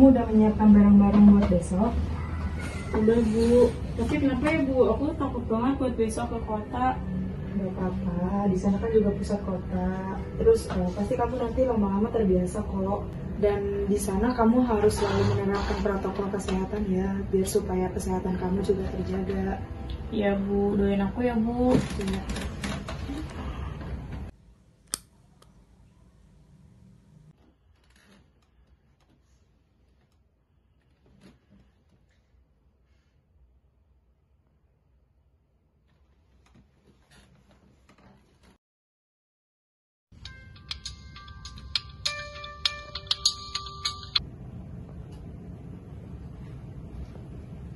kamu udah menyiapkan barang-barang buat besok? Udah Bu, tapi kenapa ya Bu? Aku takut banget buat besok ke kota. Gak apa-apa, di sana kan juga pusat kota. Terus pasti kamu nanti lama-lama terbiasa kok. Dan di sana kamu harus selalu menerapkan protokol kesehatan ya, biar supaya kesehatan kamu juga terjaga. Iya Bu, doain aku ya Bu. Ya.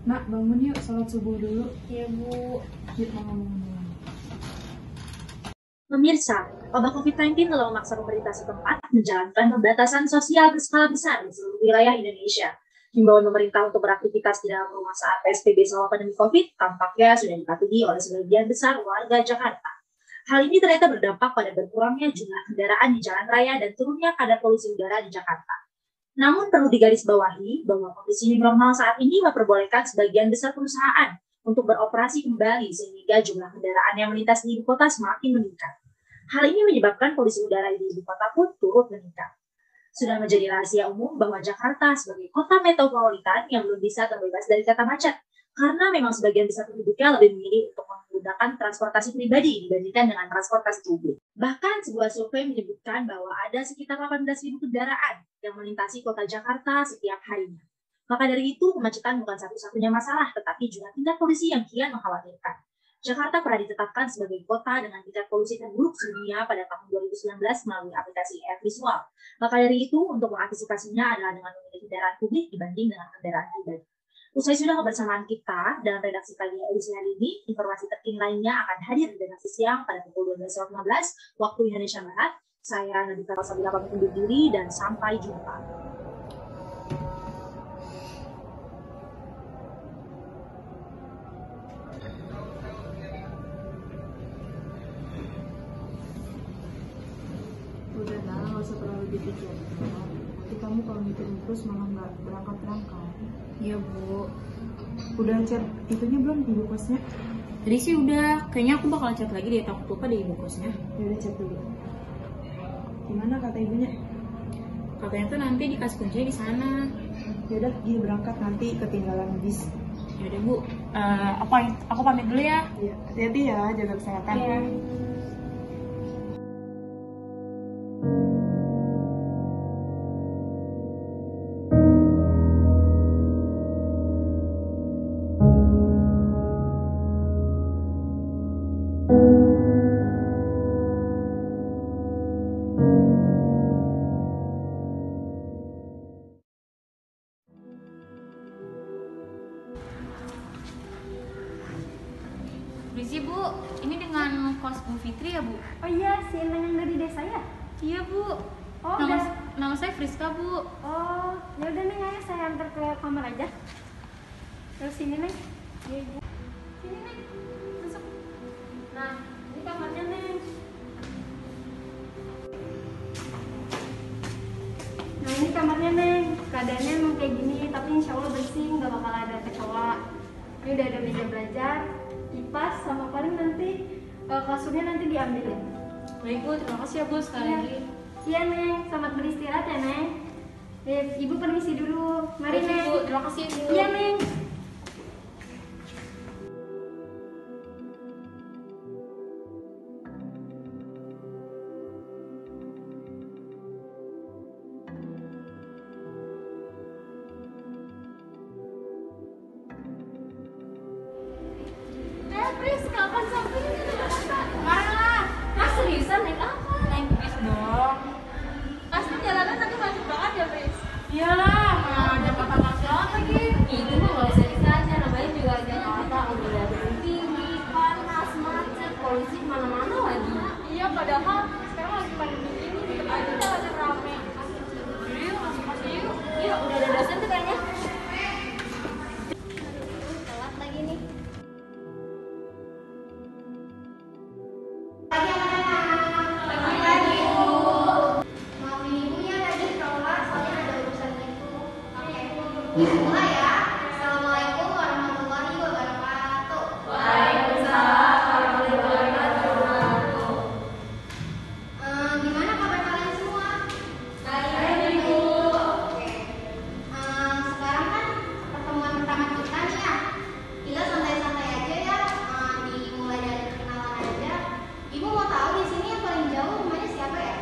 Nak, bangun yuk, sholat subuh dulu. Iya Bu. Yuk, bangun. Pemirsa, wabah COVID-19 telah memaksa pemerintah setempat menjalankan pembatasan sosial berskala besar di seluruh wilayah Indonesia. Himbauan pemerintah untuk beraktivitas di dalam rumah saat PSBB selama pandemi COVID tampaknya sudah dipatuhi oleh sebagian besar warga Jakarta. Hal ini ternyata berdampak pada berkurangnya jumlah kendaraan di jalan raya dan turunnya kadar polusi udara di Jakarta. Namun perlu digarisbawahi bahwa kondisi new normal saat ini memperbolehkan sebagian besar perusahaan untuk beroperasi kembali sehingga jumlah kendaraan yang melintas di ibu kota semakin meningkat. Hal ini menyebabkan polusi udara di ibu kota pun turut meningkat. Sudah menjadi rahasia umum bahwa Jakarta sebagai kota metropolitan yang belum bisa terbebas dari kata macet, karena memang sebagian besar penduduknya lebih memilih untuk menggunakan transportasi pribadi dibandingkan dengan transportasi publik. Bahkan sebuah survei menyebutkan bahwa ada sekitar 18.000 kendaraan yang melintasi kota Jakarta setiap harinya. Maka dari itu, kemacetan bukan satu-satunya masalah, tetapi juga tingkat polusi yang kian mengkhawatirkan. Jakarta pernah ditetapkan sebagai kota dengan tingkat polusi terburuk sedunia pada tahun 2019 melalui aplikasi Air Visual. Maka dari itu, untuk mengantisipasinya adalah dengan memilih kendaraan publik dibanding dengan kendaraan pribadi. Usai sudah kebersamaan kita dalam redaksi pagi edisi hari ini, informasi terkini lainnya akan hadir di redaksi siang pada pukul 12.15 waktu Indonesia Barat. Saya Nadika Rosabila pamit undur diri dan sampai jumpa. Udah lah, gak usah terlalu dipikirkan. Nanti kamu kalau mikirin terus malah nggak berangkat-berangkat. Iya Bu. Udah chat itunya belum ibu kosnya? Tadi sih udah, kayaknya aku bakal chat lagi deh, takut lupa deh ibu kosnya. Ya udah chat dulu. Gimana kata ibunya? Katanya tuh nanti dikasih kuncinya di sana. Ya udah, dia berangkat nanti ketinggalan bis. Ya udah Bu, aku pamit dulu ya. Iya, hati-hati ya, jaga kesehatan. Iya. Permisi Bu, ini dengan kos Bu Fitri ya Bu? Oh iya, si Neng yang dari desa ya? Iya Bu. Oh, Nama saya Friska Bu. Oh, ya udah Neng, ayo saya antar ke kamar aja. Terus sini Neng. Iya Ibu. Sini Neng, masuk. Nah, ini kamarnya Neng. Nah ini kamarnya Neng. Keadaannya emang kayak gini, tapi insya Allah bersih, nggak bakal ada kecoa. Ini udah ada meja belajar, kipas, sama paling nanti kasurnya nanti diambilin. Baik Bu, terima kasih ya Bu sekali lagi. Iya Neng, selamat beristirahat ya Neng. Ibu permisi dulu. Mari Baik, Neng. Bu, terima kasih Bu. Iya Neng. Pris, kapan sampai ke Jakarta? Mana? Mas seriusan naik apa? Naik bis dong. Pasti jalanan nanti macet banget ya, Pris? Iyalah, mana Jakarta masih lagi. Itu mah nggak usah ditanya, namanya juga Jakarta udah gedung tinggi, panas, macet, polisi kemana-mana lagi. Iya, padahal sekarang lagi pandemi ini, tetap aja jalanan rame. Yuk, masuk yuk. Yuk, udah ada dosen tuh kayaknya. Telat lagi nih. Maafin ibunya tadi telat, soalnya ada urusan itu. Mulai ya. Assalamualaikum warahmatullahi wabarakatuh. Waalaikumsalam warahmatullahi wabarakatuh. Gimana kabar kalian semua? Baik, Ibu. Oke. Sekarang kan pertemuan pertama kita nih ya. Kita santai-santai aja ya. Dimulai dari perkenalan aja. Ibu mau tahu di sini yang paling jauh rumahnya siapa ya?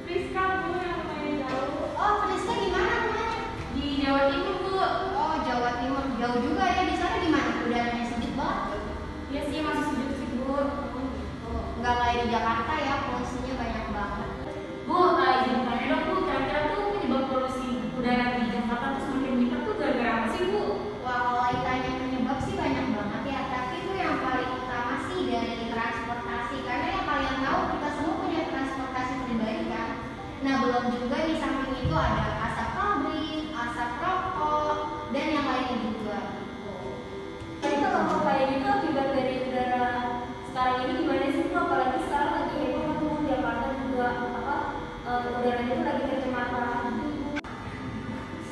Friska, Bu, yang lumayan jauh. Oh, Friska gimana rumahnya? Di Jawa Timur, Bu. Oh, Jawa Timur. Jauh juga ya. Di sana gimana? Udaranya sejuk banget. Iya sih, masih sejuk sih, Bu. Oh, nggak kayak di Jakarta ya, polusinya banyak banget. Bu, izin tanya dong, Bu. Kira-kira tuh penyebab polusi udara di Jakarta tuh semakin meningkat tuh gara-gara apa sih, Bu? Wah, kalau ditanya penyebab sih banyak banget ya. Tapi itu yang paling utama sih dari transportasi. Karena yang kalian tahu kita semua punya transportasi pribadi kan. Nah, belum juga di samping itu ada asap pabrik, asap rokok, dan yang lainnya juga. Jadi kalau kayak gitu akibat dari udara sekarang ini gimana sih, Bu? Apalagi sekarang lagi heboh tuh Jakarta juga udaranya tuh lagi tercemar parah gitu.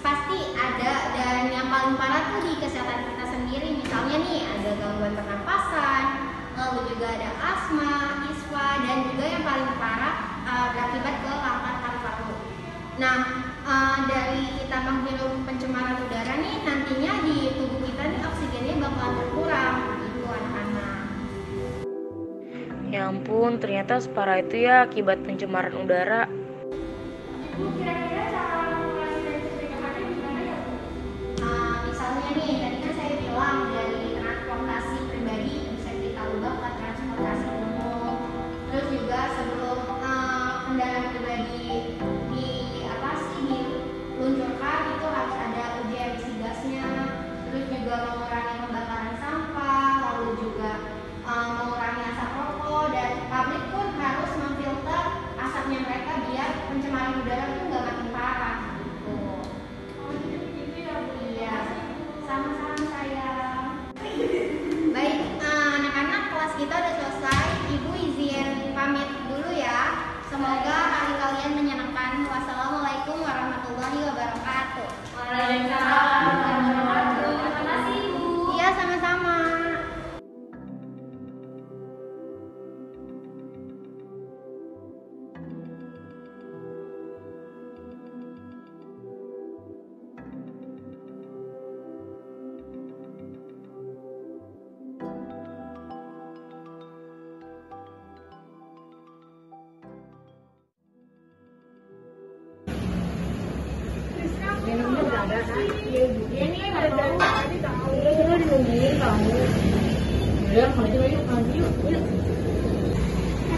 Pasti ada, dan yang paling parah tuh di kesehatan kita sendiri. Misalnya nih ada gangguan pernapasan, lalu juga ada asma, ispa, dan juga yang paling parah berakibat ke kanker paru-paru. Nah, dari kita menghirup pencemaran udara nih, nantinya di tubuh kita nih oksigennya bakalan berkurang gitu anak-anak. Ya ampun, ternyata separah itu ya akibat pencemaran udara. Bu, kira-kira cara mengurangi dan pencegahannya gimana ya, Bu? Misalnya nih, tadi kan saya bilang dari transportasi pribadi bisa kita ubah ke transportasi umum. Terus juga sebelum kendaraan pribadi diluncurkan itu harus ada uji emisi gasnya. Terus juga mengurangi pembakaran sampah, lalu juga mengurangi asap rokok, dan pabrik pun harus memfilter asapnya mereka biar pencemaran udara itu nggak makin parah gitu. Oh, gitu ya, Bu. Iya, sama-sama sayang. Baik, anak-anak, kelas kita udah selesai. Ibu izin pamit dulu ya. Semoga hari kalian menyenangkan. Wassalamualaikum warahmatullahi wabarakatuh. Waalaikumsalam warahmatullahi wabarakatuh. Terima kasih, Bu. Iya, sama-sama.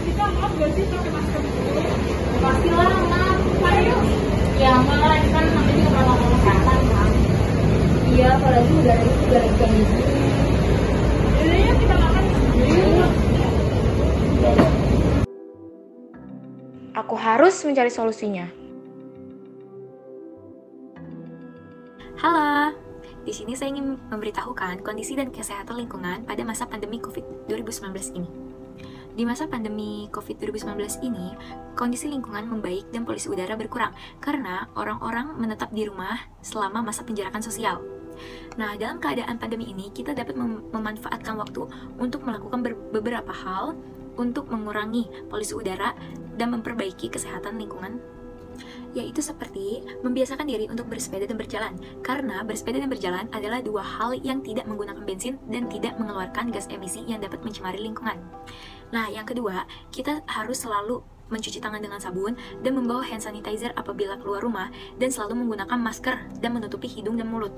Kita mau gak sih pakai masker dulu? Pastilah, Kak. Ayo. Ya, malah kan namanya juga protokol kesehatan, kan. Iya, apalagi udara itu udara ikan di sini. Jadi ya kita makan sendiri. Aku harus mencari solusinya. Halo, di sini saya ingin memberitahukan kondisi dan kesehatan lingkungan pada masa pandemi COVID-19 ini. Di masa pandemi COVID-19 ini, kondisi lingkungan membaik dan polusi udara berkurang karena orang-orang menetap di rumah selama masa penjarakan sosial. Nah, dalam keadaan pandemi ini, kita dapat memanfaatkan waktu untuk melakukan beberapa hal untuk mengurangi polusi udara dan memperbaiki kesehatan lingkungan, yaitu seperti membiasakan diri untuk bersepeda dan berjalan, karena bersepeda dan berjalan adalah dua hal yang tidak menggunakan bensin dan tidak mengeluarkan gas emisi yang dapat mencemari lingkungan. Nah, yang kedua, kita harus selalu mencuci tangan dengan sabun dan membawa hand sanitizer apabila keluar rumah, dan selalu menggunakan masker dan menutupi hidung dan mulut.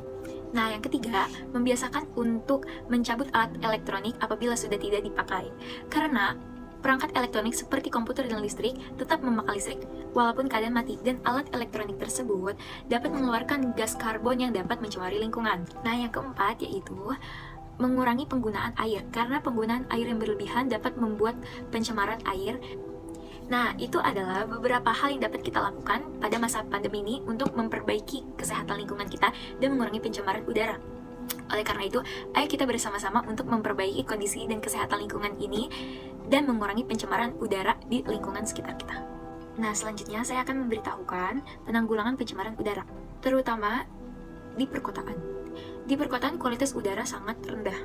Nah, yang ketiga, membiasakan untuk mencabut alat elektronik apabila sudah tidak dipakai, karena perangkat elektronik seperti komputer dan listrik tetap memakai listrik walaupun keadaan mati, dan alat elektronik tersebut dapat mengeluarkan gas karbon yang dapat mencemari lingkungan. Nah, yang keempat yaitu mengurangi penggunaan air, karena penggunaan air yang berlebihan dapat membuat pencemaran air. Nah, itu adalah beberapa hal yang dapat kita lakukan pada masa pandemi ini untuk memperbaiki kesehatan lingkungan kita dan mengurangi pencemaran udara. Oleh karena itu, ayo kita bersama-sama untuk memperbaiki kondisi dan kesehatan lingkungan ini dan mengurangi pencemaran udara di lingkungan sekitar kita. Nah, selanjutnya saya akan memberitahukan penanggulangan pencemaran udara, terutama di perkotaan. Di perkotaan kualitas udara sangat rendah,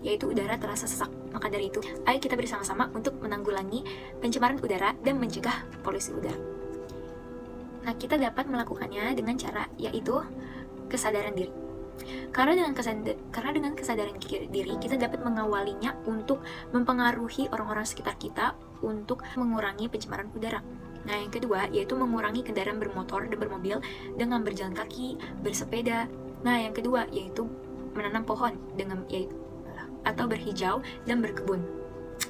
yaitu udara terasa sesak. Maka dari itu, ayo kita bersama-sama untuk menanggulangi pencemaran udara dan mencegah polusi udara. Nah, kita dapat melakukannya dengan cara yaitu kesadaran diri. Karena dengan kesadaran diri, kita dapat mengawalinya untuk mempengaruhi orang-orang sekitar kita untuk mengurangi pencemaran udara. Nah, yang kedua yaitu mengurangi kendaraan bermotor dan bermobil dengan berjalan kaki, bersepeda. Nah, yang kedua yaitu menanam pohon atau berhijau dan berkebun.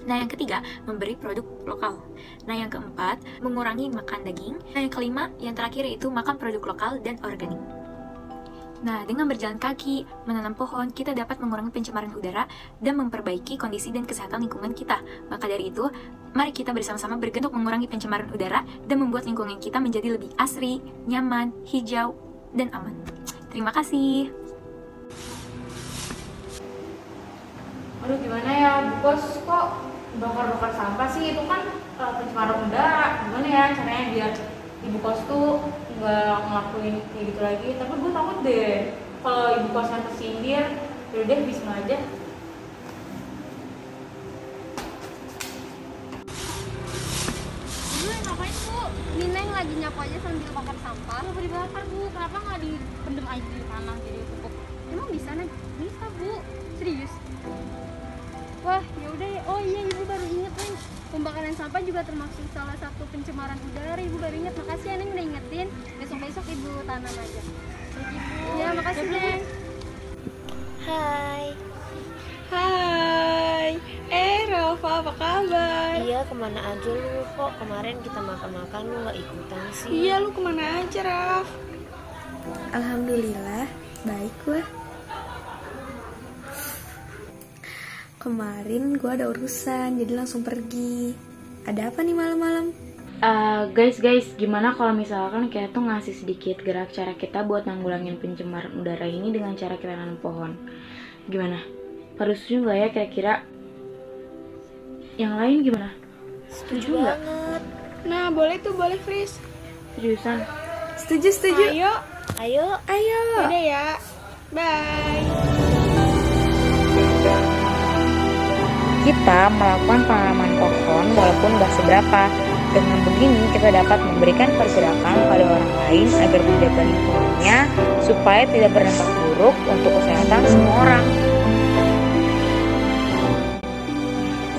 Nah, yang ketiga, memberi produk lokal. Nah, yang keempat, mengurangi makan daging. Nah, yang kelima, yang terakhir yaitu makan produk lokal dan organik. Nah, dengan berjalan kaki, menanam pohon, kita dapat mengurangi pencemaran udara dan memperbaiki kondisi dan kesehatan lingkungan kita. Maka dari itu, mari kita bersama-sama bergerak untuk mengurangi pencemaran udara dan membuat lingkungan kita menjadi lebih asri, nyaman, hijau, dan aman. Terima kasih. Aduh, gimana ya, Bu Bos, kok bakar-bakar sampah sih? Itu kan pencemaran udara. Gimana ya caranya biar Ibu Kos tuh nggak ngelakuin kayak gitu lagi? Tapi gue takut deh kalau Ibu Kosnya tersindir. Yaudah deh, bismillah aja. Bu, ngapain Bu? Ini Neng lagi nyapu aja sambil bakar sampah. Nggak dibakar Bu, kenapa nggak dipendem aja di tanah jadi pupuk? Emang bisa Neng? Bisa Bu, serius. Wah, yaudah ya. Oh iya, Ibu baru inget Neng. Pembakaran sampah juga termasuk salah satu pencemaran udara. Ibu baru inget, makasih ya Neng udah ingetin. Besok-besok Ibu tanam aja. Ya, makasih Neng. Hai. Hai, Rafa, apa kabar? Iya, kemana aja lu? Kok kemarin kita makan-makan lu gak ikutan sih? Iya, lu kemana aja, Raf? Alhamdulillah, baik gue. Kemarin gue ada urusan, jadi langsung pergi. Ada apa nih malam-malam? Guys, gimana kalau misalkan kita tuh ngasih sedikit gerak cara kita buat nanggulangin pencemaran udara ini dengan cara kita nanam pohon? Gimana? Pada setuju nggak ya kira-kira? Yang lain gimana? Setuju banget. Nah, boleh Fris. Seriusan? Setuju. Ayo. Udah ya. Bye. Kita melakukan penanaman pohon walaupun gak seberapa. Dengan begini kita dapat memberikan pergerakan pada orang lain agar menjaga lingkungannya supaya tidak berdampak buruk untuk kesehatan semua orang.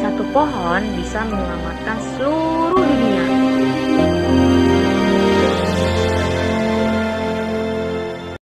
Satu pohon bisa menyelamatkan seluruh dunia.